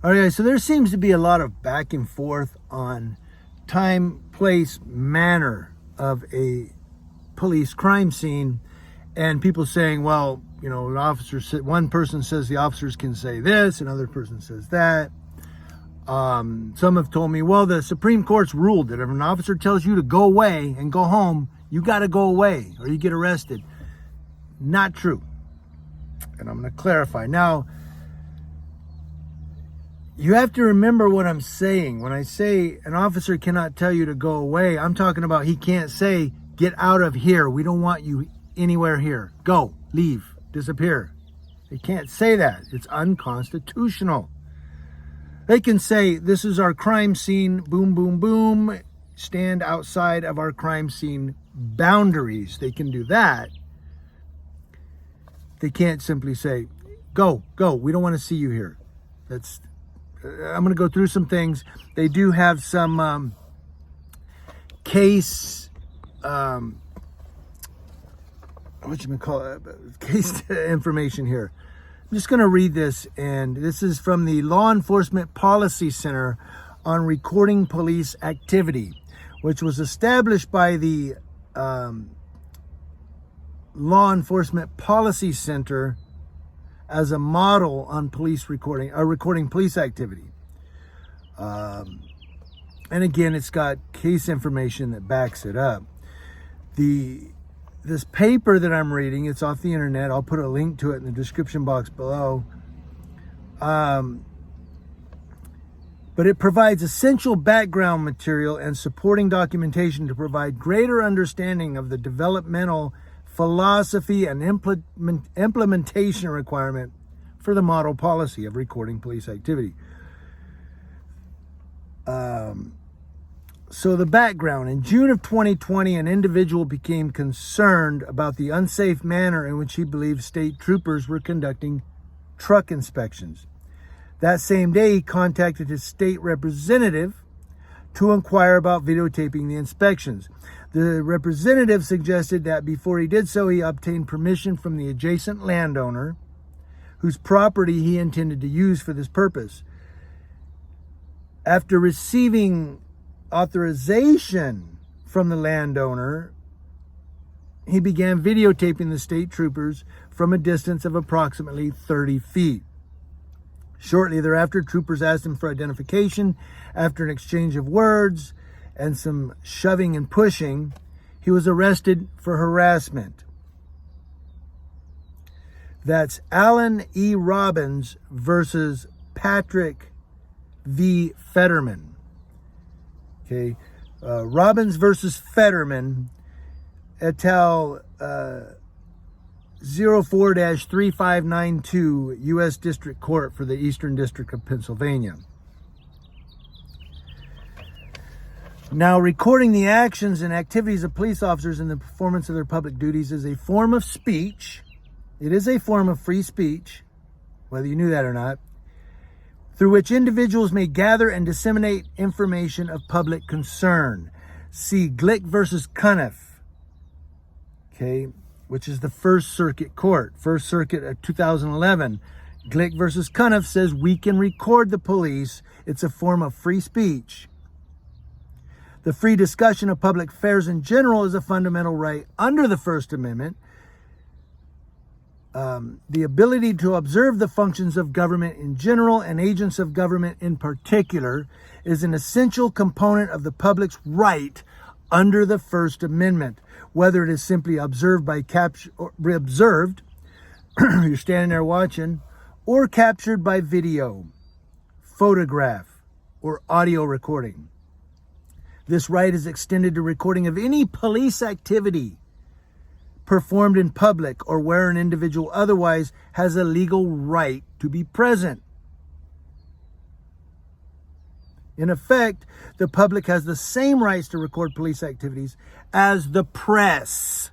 Okay, so there seems to be a lot of back and forth on time, place, manner of a police crime scene, and people saying, well, you know, one person says the officers can say this, another person says that. Some have told me, well, the Supreme Court's ruled that if an officer tells you to go away and go home, you got to go away or you get arrested. Not true. And I'm going to clarify. Now, you have to remember what I'm saying. When I say an officer cannot tell you to go away, I'm talking about he can't say, get out of here. We don't want you anywhere here. Go, leave, disappear. They can't say that. It's unconstitutional. They can say, this is our crime scene, boom, boom, boom. Stand outside of our crime scene boundaries. They can do that. They can't simply say, go, we don't want to see you here. I'm going to go through some things. They do have some case information here. I'm just going to read this, and this is from the Law Enforcement Policy Center on Recording Police Activity, which was established by the Law Enforcement Policy Center as a model on recording police activity. And again, it's got case information that backs it up. This paper that I'm reading, it's off the internet. I'll put a link to it in the description box below. But it provides essential background material and supporting documentation to provide greater understanding of the developmental philosophy and implementation requirement for the model policy of recording police activity. So the background: in June of 2020, an individual became concerned about the unsafe manner in which he believed state troopers were conducting truck inspections. That same day, he contacted his state representative to inquire about videotaping the inspections. The representative suggested that before he did so, he obtained permission from the adjacent landowner whose property he intended to use for this purpose. After receiving authorization from the landowner, he began videotaping the state troopers from a distance of approximately 30 feet. Shortly thereafter, troopers asked him for identification. After an exchange of words and some shoving and pushing, he was arrested for harassment. That's Alan E. Robbins versus Patrick V. Fetterman. Okay, Robbins versus Fetterman, et al. 04-3592, U.S. District Court for the Eastern District of Pennsylvania. Now, recording the actions and activities of police officers in the performance of their public duties is a form of speech. It is a form of free speech, whether you knew that or not, through which individuals may gather and disseminate information of public concern. See Glick versus Cuniff, okay, which is the First Circuit Court, First Circuit of 2011. Glick versus Cuniff says we can record the police. It's a form of free speech. The free discussion of public affairs in general is a fundamental right under the First Amendment. The ability to observe the functions of government in general and agents of government in particular is an essential component of the public's right under the First Amendment. Whether it is simply observed by observed, you're standing there watching, or captured by video, photograph, or audio recording. This right is extended to recording of any police activity performed in public or where an individual otherwise has a legal right to be present. In effect, the public has the same rights to record police activities as the press.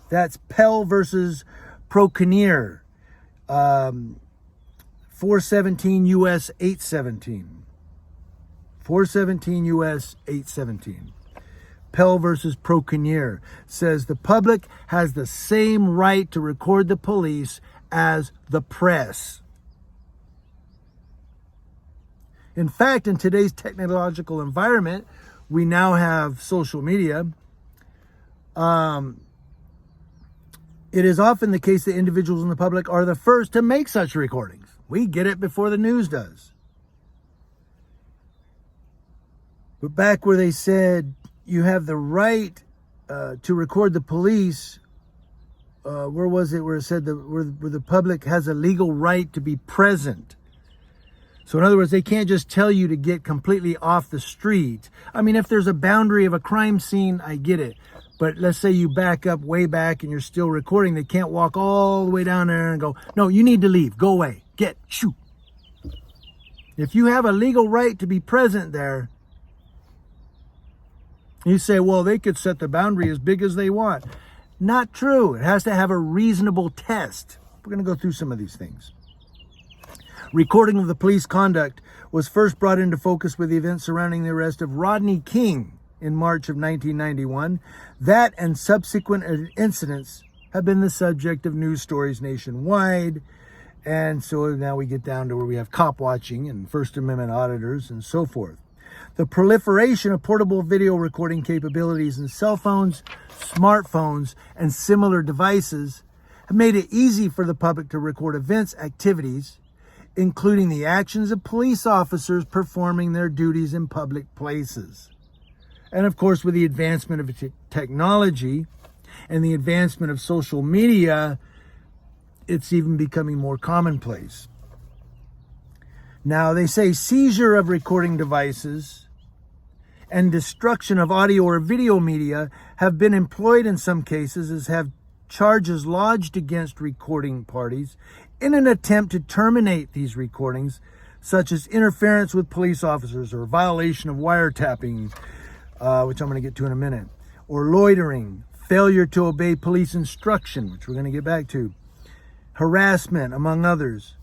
That's Pell versus Proconier, 417 U.S. 817. 417 U.S. 817. Pell versus Proconier says the public has the same right to record the police as the press. In fact, in today's technological environment, we now have social media. It is often the case that individuals in the public are the first to make such recordings. We get it before the news does. But back where they said you have the right to record the police, where was it where it said where the public has a legal right to be present? So in other words, they can't just tell you to get completely off the street. I mean, if there's a boundary of a crime scene, I get it. But let's say you back up way back and you're still recording. They can't walk all the way down there and go, no, you need to leave. Go away. Shoot. If you have a legal right to be present there, you say, well, they could set the boundary as big as they want. Not true. It has to have a reasonable test. We're going to go through some of these things. Recording of the police conduct was first brought into focus with the events surrounding the arrest of Rodney King in March of 1991. That and subsequent incidents have been the subject of news stories nationwide. And so now we get down to where we have cop watching and First Amendment auditors and so forth. The proliferation of portable video recording capabilities in cell phones, smartphones, and similar devices have made it easy for the public to record events, activities, including the actions of police officers performing their duties in public places. And of course, with the advancement of technology and the advancement of social media, it's even becoming more commonplace. Now, they say seizure of recording devices and destruction of audio or video media have been employed in some cases as have charges lodged against recording parties in an attempt to terminate these recordings, such as interference with police officers or violation of wiretapping, which I'm going to get to in a minute, or loitering, failure to obey police instruction, which we're going to get back to, harassment, among others.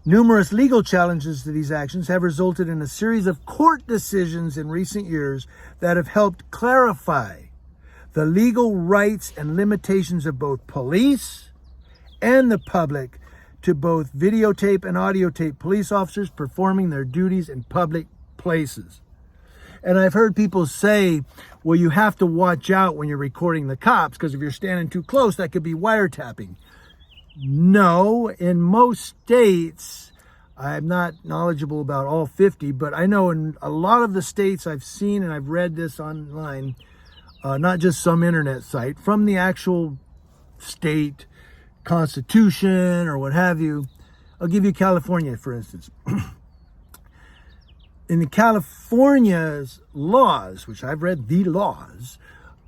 Numerous legal challenges to these actions have resulted in a series of court decisions in recent years that have helped clarify the legal rights and limitations of both police and the public to both videotape and audiotape police officers performing their duties in public places. And I've heard people say, well, you have to watch out when you're recording the cops because if you're standing too close, that could be wiretapping. No, in most states, I'm not knowledgeable about all 50, but I know in a lot of the states I've seen and I've read this online, not just some internet site, from the actual state constitution or what have you. I'll give you California, for instance. In the California's laws, which I've read the laws,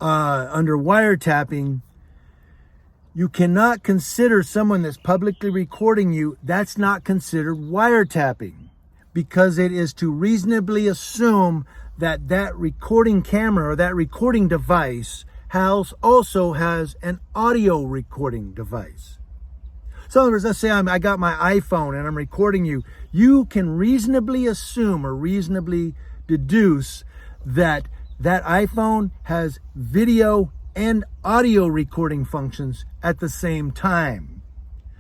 under wiretapping, you cannot consider someone that's publicly recording you, that's not considered wiretapping, because it is to reasonably assume that that recording camera or that recording device also has an audio recording device. So in other words, let's say I got my iPhone and I'm recording you. You can reasonably assume or reasonably deduce that that iPhone has video and audio recording functions at the same time.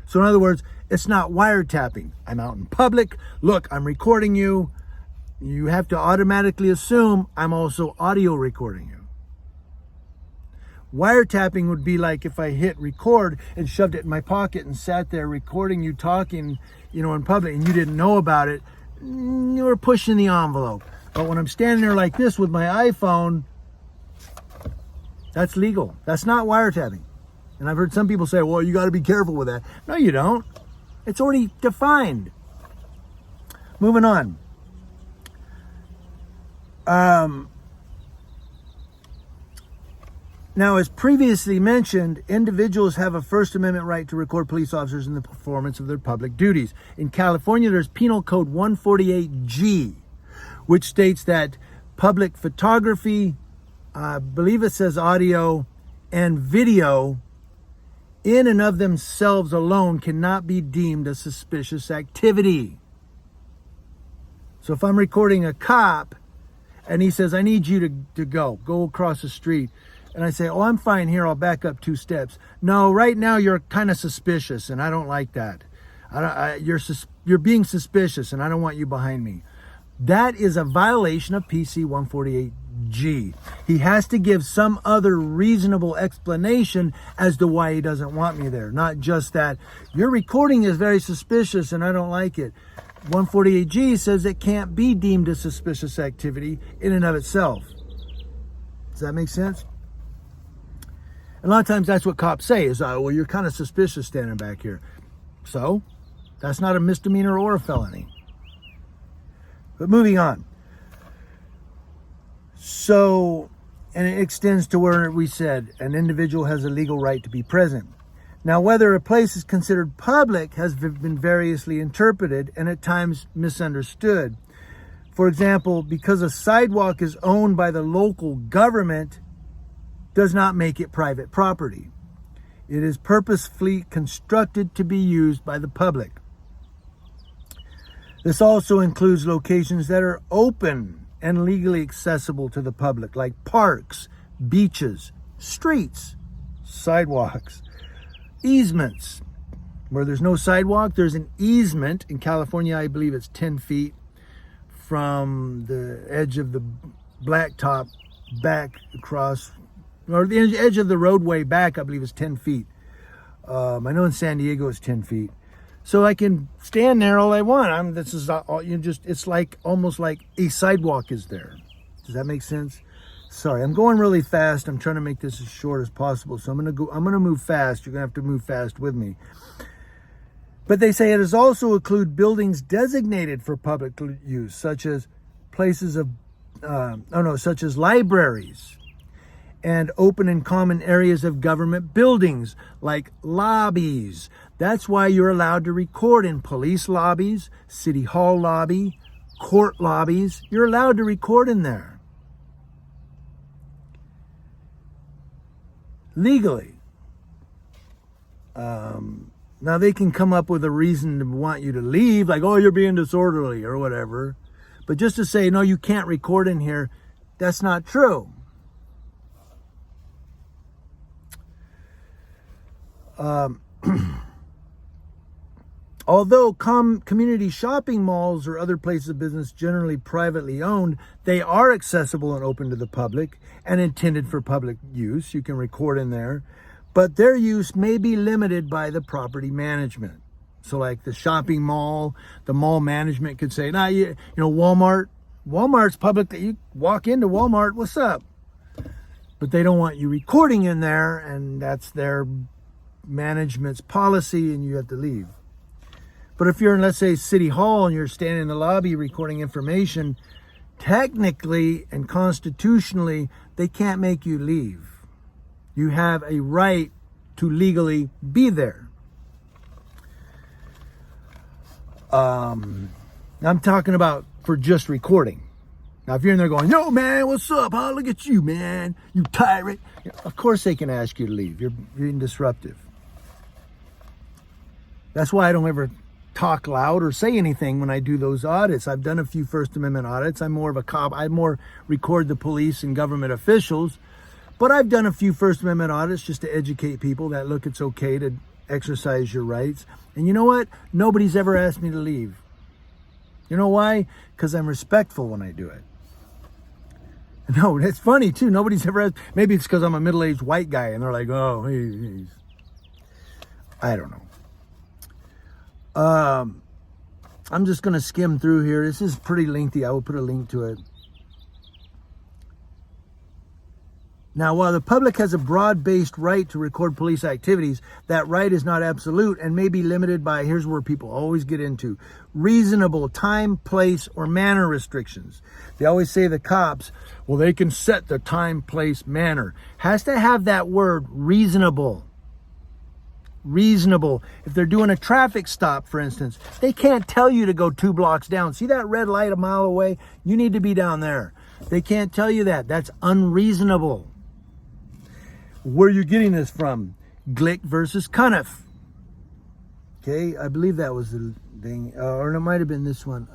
So in other words, it's not wiretapping. I'm out in public. Look, I'm recording you. You have to automatically assume I'm also audio recording you. Wiretapping would be like if I hit record and shoved it in my pocket and sat there recording you talking, in public and you didn't know about it. You were pushing the envelope. But when I'm standing there like this with my iPhone, that's legal. That's not wiretapping. And I've heard some people say, well, you got to be careful with that. No, you don't. It's already defined. Moving on. Now, as previously mentioned, individuals have a First Amendment right to record police officers in the performance of their public duties. In California, there's Penal Code 148G, which states that public photography, I believe it says audio, and video in and of themselves alone cannot be deemed a suspicious activity. So if I'm recording a cop and he says, I need you to go across the street. And I say, oh, I'm fine here. I'll back up 2 steps. No, right now you're kind of suspicious and I don't like that. You're being suspicious and I don't want you behind me. that is a violation of PC 148G. He has to give some other reasonable explanation as to why he doesn't want me there. Not just that, your recording is very suspicious and I don't like it. 148G says it can't be deemed a suspicious activity in and of itself. Does that make sense? A lot of times that's what cops say is, well, you're kind of suspicious standing back here. So, that's not a misdemeanor or a felony. But moving on. So, and it extends to where we said an individual has a legal right to be present. Now, whether a place is considered public has been variously interpreted and at times misunderstood. For example, because a sidewalk is owned by the local government does not make it private property. It is purposefully constructed to be used by the public. This also includes locations that are open and legally accessible to the public, like parks, beaches, streets, sidewalks, easements. Where there's no sidewalk, there's an easement. In California, I believe it's 10 feet from the edge of the blacktop back across, or the edge of the roadway back, I believe is 10 feet. I know in San Diego it's 10 feet. So I can stand there all I want. This is all, it's like almost like a sidewalk is there. Does that make sense? Sorry, I'm going really fast. I'm trying to make this as short as possible. So I'm gonna move fast. You're gonna have to move fast with me. But they say it does also include buildings designated for public use, such as such as libraries and open and common areas of government buildings like lobbies. That's why you're allowed to record in police lobbies, city hall lobby, court lobbies. You're allowed to record in there. Legally. Now they can come up with a reason to want you to leave, like, oh, you're being disorderly or whatever. But just to say, no, you can't record in here, that's not true. Although community shopping malls or other places of business generally privately owned, they are accessible and open to the public and intended for public use. You can record in there, but their use may be limited by the property management. So like the shopping mall, the mall management could say, nah, you know, Walmart's public, that you walk into Walmart, what's up? But they don't want you recording in there, and that's their management's policy, and you have to leave. But if you're in, let's say, City Hall and you're standing in the lobby recording information, technically and constitutionally, they can't make you leave. You have a right to legally be there. I'm talking about for just recording. Now, if you're in there going, yo, man, what's up? Huh? Look at you, man. You tyrant. Of course they can ask you to leave. You're being disruptive. That's why I don't ever talk loud or say anything when I do those audits. I've done a few First Amendment audits. I'm more of a cop. I more record the police and government officials. But I've done a few First Amendment audits just to educate people that, look, it's okay to exercise your rights. And you know what? Nobody's ever asked me to leave. You know why? Because I'm respectful when I do it. No, it's funny too. Nobody's ever asked. Maybe it's because I'm a middle-aged white guy and they're like, oh, he's. I don't know. I'm just going to skim through here. This is pretty lengthy. I will put a link to it. Now, while the public has a broad-based right to record police activities, that right is not absolute and may be limited by, here's where people always get into, reasonable time, place, or manner restrictions. They always say, the cops, well, they can set the time, place, manner. Has to have that word reasonable. Reasonable. If they're doing a traffic stop, for instance, they can't tell you to go 2 blocks down. See that red light a mile away? You need to be down there. They can't tell you that. That's unreasonable. Where are you getting this from? Glick versus Cuniff. Okay, I believe that was the thing, or it might have been this one.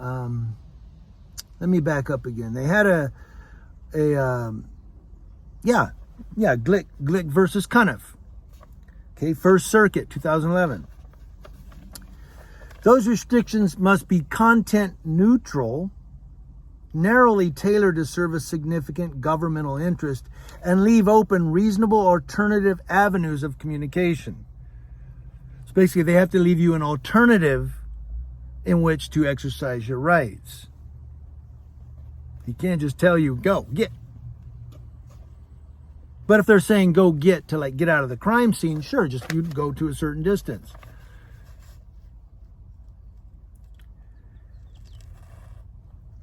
Let me back up again. They had Glick versus Cuniff. Okay, First Circuit, 2011. Those restrictions must be content neutral narrowly tailored to serve a significant governmental interest, and leave open reasonable alternative avenues of communication. So basically, they have to leave you an alternative in which to exercise your rights. He can't just tell you, go, get. But if they're saying go get to like get out of the crime scene, sure, just you go to a certain distance.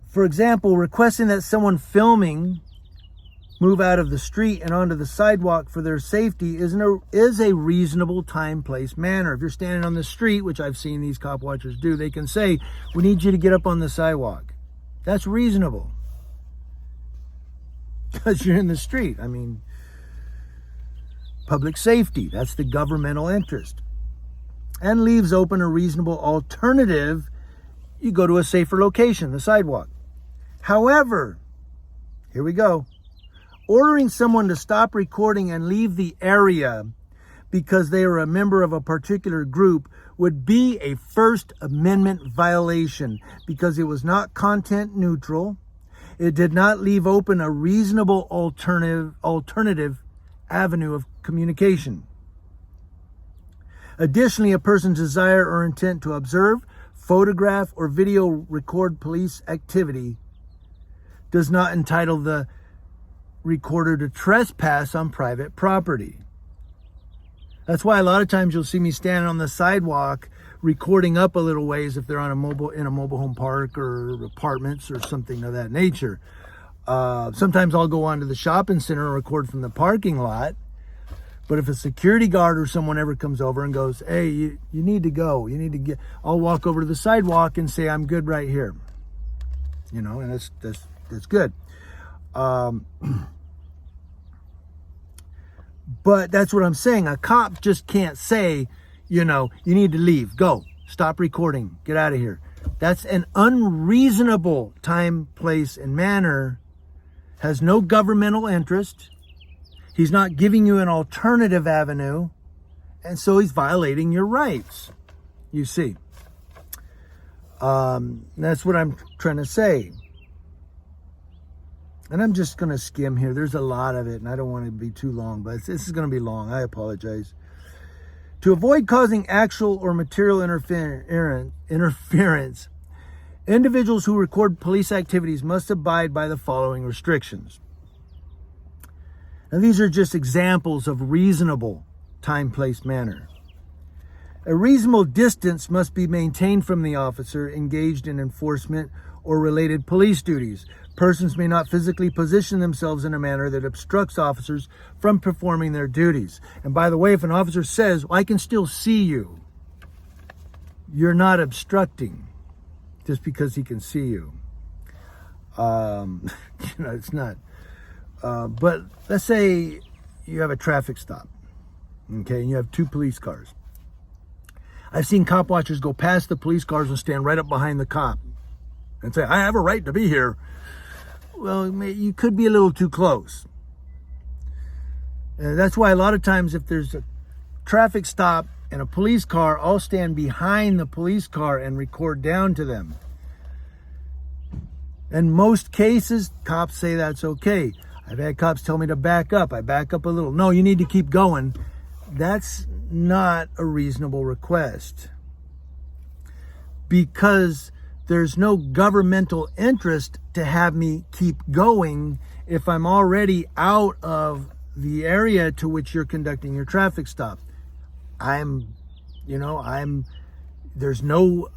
For example, requesting that someone filming move out of the street and onto the sidewalk for their safety is a reasonable time, place, manner. If you're standing on the street, which I've seen these cop watchers do, they can say, we need you to get up on the sidewalk. That's reasonable. Because you're in the street. I mean, public safety, that's the governmental interest. And leaves open a reasonable alternative. You go to a safer location, the sidewalk. However, here we go. Ordering someone to stop recording and leave the area because they are a member of a particular group would be a First Amendment violation because it was not content neutral. It did not leave open a reasonable alternative avenue of communication. Additionally, a person's desire or intent to observe, photograph, or video record police activity does not entitle the recorder to trespass on private property. That's why a lot of times you'll see me standing on the sidewalk recording up a little ways if they're on in a mobile home park or apartments or something of that nature. Sometimes I'll go onto the shopping center and record from the parking lot. But if a security guard or someone ever comes over and goes, hey, you need to go, you need to get, I'll walk over to the sidewalk and say, I'm good right here. You know, and that's good. But that's what I'm saying. A cop just can't say, you know, you need to leave, go, stop recording, get out of here. That's an unreasonable time, place, and manner. Has no governmental interest. He's not giving you an alternative avenue. And so he's violating your rights, you see. That's what I'm trying to say. And I'm just going to skim here. There's a lot of it, and I don't want to be too long, but this is going to be long. I apologize. To avoid causing actual or material interference, individuals who record police activities must abide by the following restrictions. Now, these are just examples of reasonable time, place, manner. A reasonable distance must be maintained from the officer engaged in enforcement or related police duties. Persons may not physically position themselves in a manner that obstructs officers from performing their duties. And by the way, if an officer says, well, I can still see you, you're not obstructing just because he can see you. It's not. But let's say you have a traffic stop, okay, and you have two police cars. I've seen cop watchers go past the police cars and stand right up behind the cop and say, I have a right to be here. Well, you could be a little too close. That's why a lot of times if there's a traffic stop and a police car, I'll stand behind the police car and record down to them. In most cases, cops say that's okay. I've had cops tell me to back up. I back up a little. No, you need to keep going. That's not a reasonable request. Because there's no governmental interest to have me keep going if I'm already out of the area to which you're conducting your traffic stop. There's no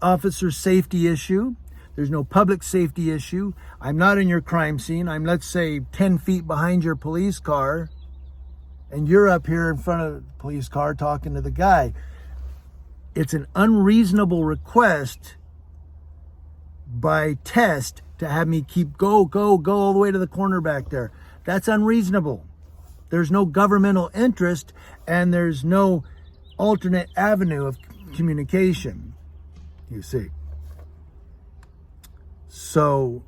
officer safety issue. There's no public safety issue. I'm not in your crime scene. I'm, let's say, 10 feet behind your police car, and you're up here in front of the police car talking to the guy. It's an unreasonable request by test to have me keep go all the way to the corner back there. That's unreasonable. There's no governmental interest and there's no alternate avenue of communication, you see. So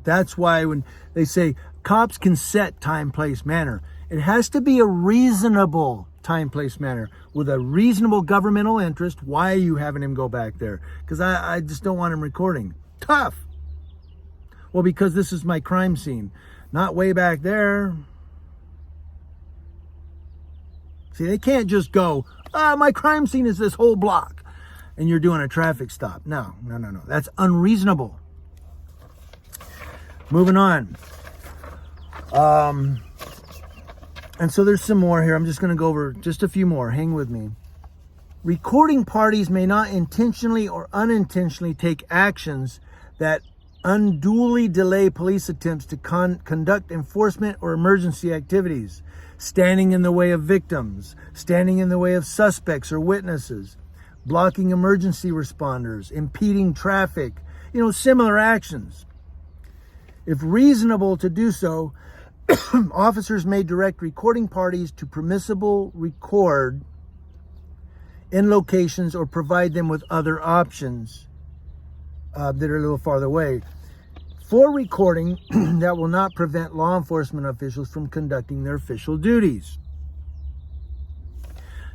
that's why when they say cops can set time, place, manner, it has to be a reasonable time, place, manner with a reasonable governmental interest. Why are you having him go back there? Because I just don't want him recording. Tough. Well, because this is my crime scene. Not way back there. See, they can't just go, my crime scene is this whole block, and you're doing a traffic stop. No. That's unreasonable. Moving on. And so there's some more here. I'm just going to go over just a few more. Hang with me. Recording parties may not intentionally or unintentionally take actions that unduly delay police attempts to conduct enforcement or emergency activities, standing in the way of victims, standing in the way of suspects or witnesses, blocking emergency responders, impeding traffic, similar actions. If reasonable to do so, officers may direct recording parties to permissible record in locations or provide them with other options that are a little farther away for recording that will not prevent law enforcement officials from conducting their official duties.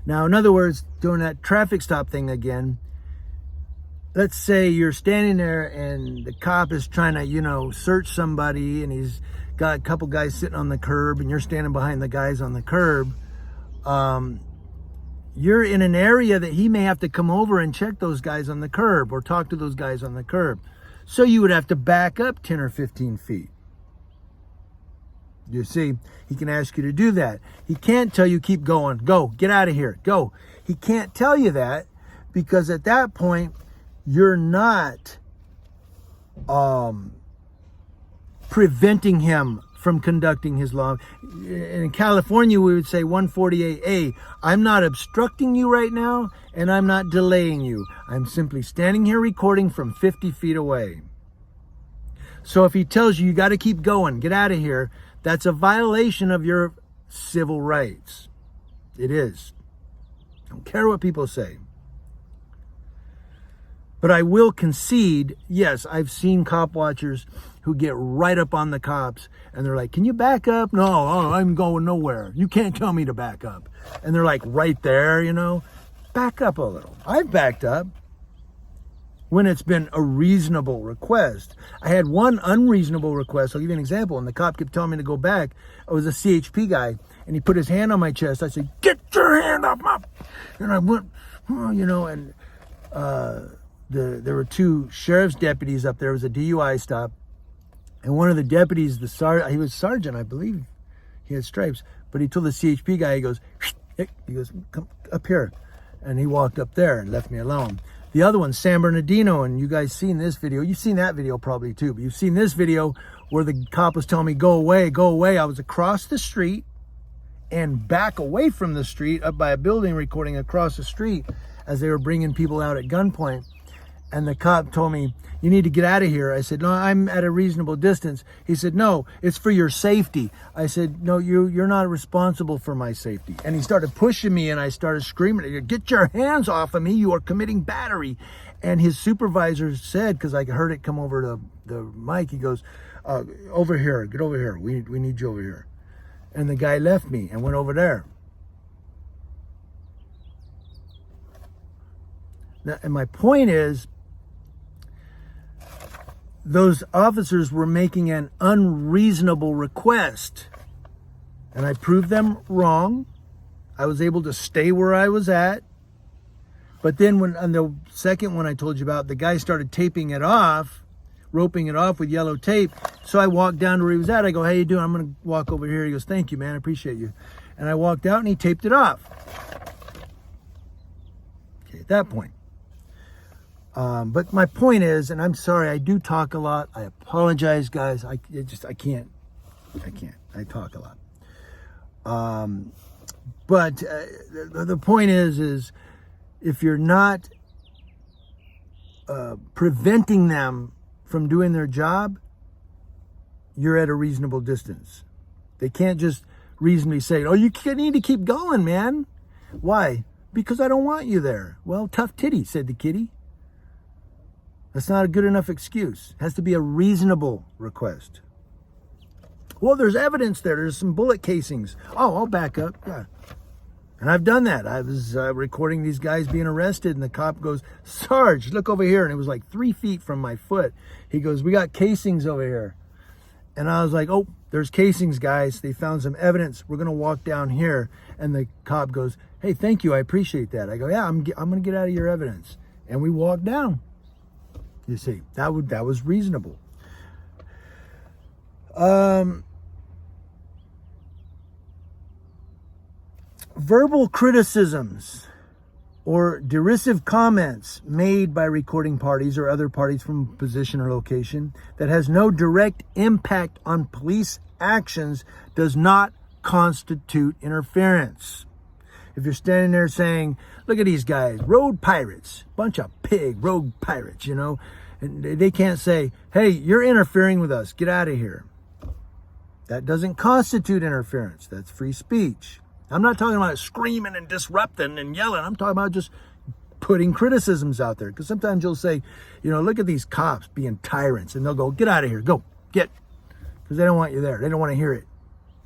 Now, in other words, doing that traffic stop thing again, let's say you're standing there and the cop is trying to, search somebody, and he's got a couple guys sitting on the curb and you're standing behind the guys on the curb. You're in an area that he may have to come over and check those guys on the curb or talk to those guys on the curb. So you would have to back up 10 or 15 feet. You see, he can ask you to do that. He can't tell you keep going, go, get out of here, go. He can't tell you that, because at that point, you're not preventing him from conducting his law. In California, we would say 148A, I'm not obstructing you right now, and I'm not delaying you. I'm simply standing here recording from 50 feet away. So if he tells you, you got to keep going, get out of here, that's a violation of your civil rights. It is. I don't care what people say. But I will concede, yes, I've seen cop watchers who get right up on the cops and they're like, can you back up? No, I'm going nowhere. You can't tell me to back up. And they're like right there, back up a little. I've backed up when it's been a reasonable request. I had one unreasonable request. I'll give you an example. And the cop kept telling me to go back. I was a CHP guy and he put his hand on my chest. I said, get your hand off my, and I went, and there were two sheriff's deputies up there. It was a DUI stop. And one of the deputies, he was sergeant, I believe. He had stripes. But he told the CHP guy, he goes, come up here. And he walked up there and left me alone. The other one, San Bernardino, and you guys seen this video. You've seen that video probably too. But you've seen this video where the cop was telling me, go away, go away. I was across the street and back away from the street, up by a building, recording across the street as they were bringing people out at gunpoint. And the cop told me, you need to get out of here. I said, no, I'm at a reasonable distance. He said, no, it's for your safety. I said, no, you're not responsible for my safety. And he started pushing me and I started screaming, get your hands off of me. You are committing battery. And his supervisor said, because I heard it come over the mic, he goes, over here, get over here. We need you over here. And the guy left me and went over there. Now, and my point is, those officers were making an unreasonable request. And I proved them wrong. I was able to stay where I was at. But then on the second one I told you about, the guy started taping it off, roping it off with yellow tape. So I walked down to where he was at. I go, how you doing? I'm going to walk over here. He goes, thank you, man. I appreciate you. And I walked out and he taped it off. Okay, at that point. But my point is, and I'm sorry, I do talk a lot. I apologize, guys. I can't. I talk a lot. But the point is if you're not preventing them from doing their job, you're at a reasonable distance. They can't just reasonably say, oh, you need to keep going, man. Why? Because I don't want you there. Well, tough titty, said the kitty. That's not a good enough excuse. It has to be a reasonable request. Well, there's evidence there. There's some bullet casings. Oh, I'll back up. Yeah. And I've done that. I was recording these guys being arrested, and the cop goes, "Sarge, look over here." And it was like 3 feet from my foot. He goes, "We got casings over here." And I was like, "Oh, there's casings, guys. They found some evidence. We're going to walk down here." And the cop goes, "Hey, thank you. I appreciate that." I go, "Yeah, I'm going to get out of your evidence." And we walked down. You see, that was reasonable. Verbal criticisms or derisive comments made by recording parties or other parties from position or location that has no direct impact on police actions does not constitute interference. If you're standing there saying, "Look at these guys, road pirates, bunch of pig road pirates," you know, and they can't say, "Hey, you're interfering with us, get out of here." That doesn't constitute interference. That's free speech. I'm not talking about screaming and disrupting and yelling. I'm talking about just putting criticisms out there. Because sometimes you'll say, you know, "Look at these cops being tyrants." And they'll go, "Get out of here, go, get." Because they don't want you there. They don't want to hear it.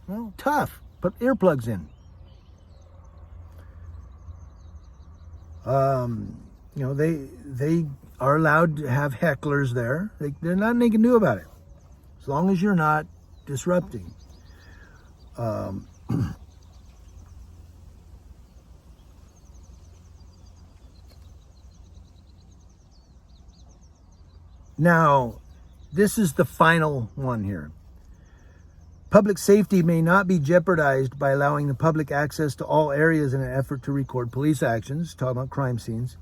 Well, tough. Put earplugs in. You know, they are allowed to have hecklers there. There's nothing they can do about it. As long as you're not disrupting. Now, this is the final one here. Public safety may not be jeopardized by allowing the public access to all areas in an effort to record police actions, talking about crime scenes.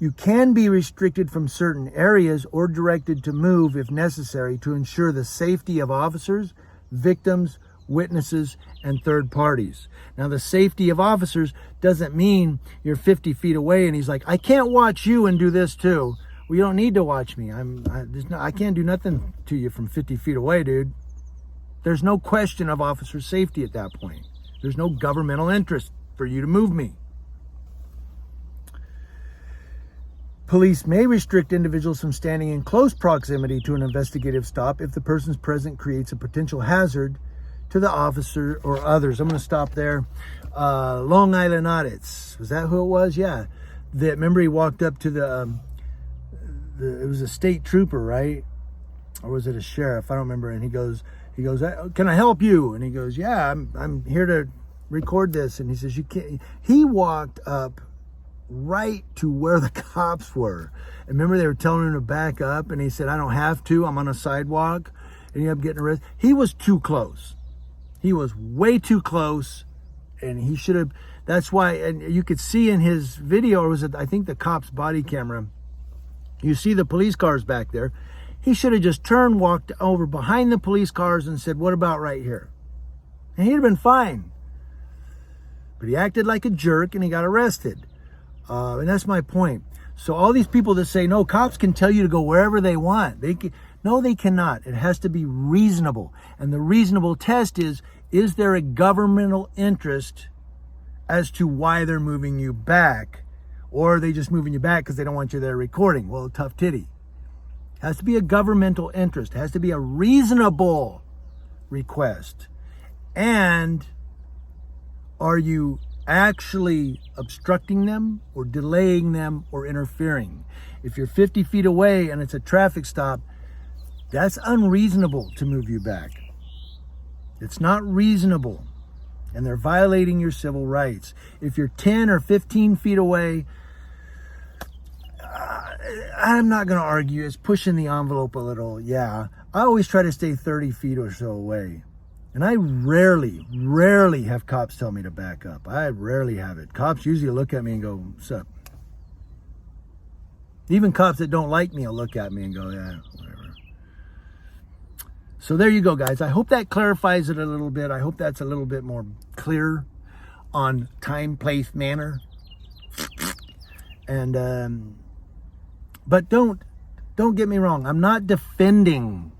You can be restricted from certain areas or directed to move if necessary to ensure the safety of officers, victims, witnesses, and third parties. Now, the safety of officers doesn't mean you're 50 feet away and he's like, "I can't watch you and do this too." Well, you don't need to watch me. I can't do nothing to you from 50 feet away, dude. There's no question of officer safety at that point. There's no governmental interest for you to move me. Police may restrict individuals from standing in close proximity to an investigative stop if the person's presence creates a potential hazard to the officer or others. I'm going to stop there. Long Island audits. Was that who it was? Yeah. Remember he walked up to it was a state trooper, right? Or was it a sheriff? I don't remember. And he goes, "Can I help you?" And he goes, "Yeah, I'm here to record this." And he says, "You can't." He walked up right to where the cops were. And remember, they were telling him to back up, and he said, "I don't have to. I'm on a sidewalk." And he ended up getting arrested. He was too close. He was way too close, and he should have. That's why, and you could see in his video, or was it, I think, the cop's body camera, you see the police cars back there. He should have just turned, walked over behind the police cars and said, "What about right here?" And he'd have been fine. But he acted like a jerk and he got arrested. And that's my point. So all these people that say, "No, cops can tell you to go wherever they want." No, they cannot. It has to be reasonable. And the reasonable test is there a governmental interest as to why they're moving you back? Or are they just moving you back because they don't want you there recording? Well, tough titty. It has to be a governmental interest. It has to be a reasonable request. And are you actually obstructing them or delaying them or interfering? If you're 50 feet away and it's a traffic stop, that's unreasonable to move you back. It's not reasonable. And they're violating your civil rights. If you're 10 or 15 feet away, I'm not going to argue. It's pushing the envelope a little. Yeah. I always try to stay 30 feet or so away. And I rarely have cops tell me to back up. I rarely have it. Cops usually look at me and go, "What's up?" Even cops that don't like me will look at me and go, "Yeah, whatever." So there you go, guys. I hope that clarifies it a little bit. I hope that's a little bit more clear on time, place, manner. And but don't get me wrong. I'm not defending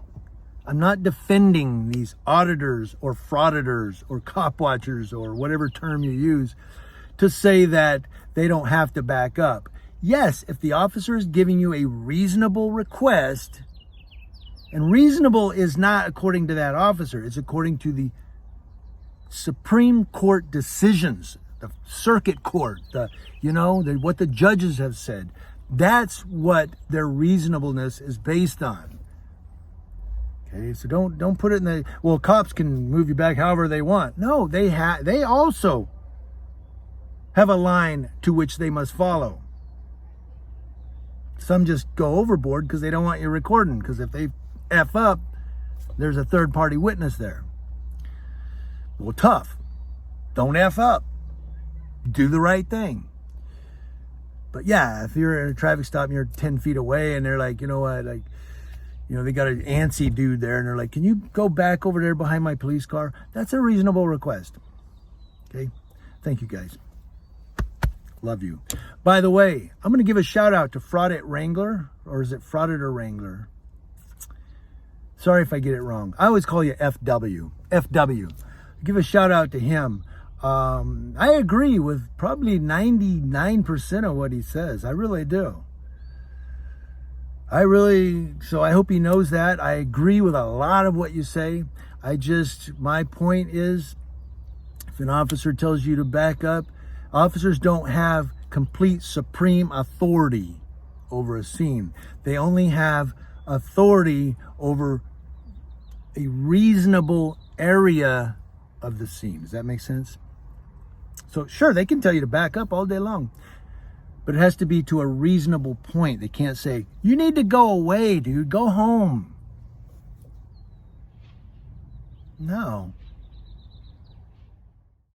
these auditors or frauditors or cop watchers or whatever term you use to say that they don't have to back up. Yes, if the officer is giving you a reasonable request, and reasonable is not according to that officer, it's according to the Supreme Court decisions the circuit court, what the judges have said. That's what their reasonableness is based on. Okay, so don't put it in the, well, cops can move you back however they want. No, they also have a line to which they must follow. Some just go overboard because they don't want you recording, because if they F up, there's a third party witness there. Well, tough. Don't F up. Do the right thing. But yeah, if you're in a traffic stop and you're 10 feet away and they're like, you know what, like, they got an antsy dude there and they're like, can you go back over there behind my police car? That's a reasonable request. Okay. Thank you guys. Love you. By the way, I'm going to give a shout out to Fraudit Wrangler, or is it Fraudit or Wrangler? Sorry if I get it wrong. I always call you FW. FW. Give a shout out to him. I agree with probably 99% of what he says. I really do. So I hope he knows that. I agree with a lot of what you say. My point is, if an officer tells you to back up, officers don't have complete supreme authority over a scene. They only have authority over a reasonable area of the scene. Does that make sense? So sure, they can tell you to back up all day long, but it has to be to a reasonable point. They can't say, you need to go away, dude, go home. No.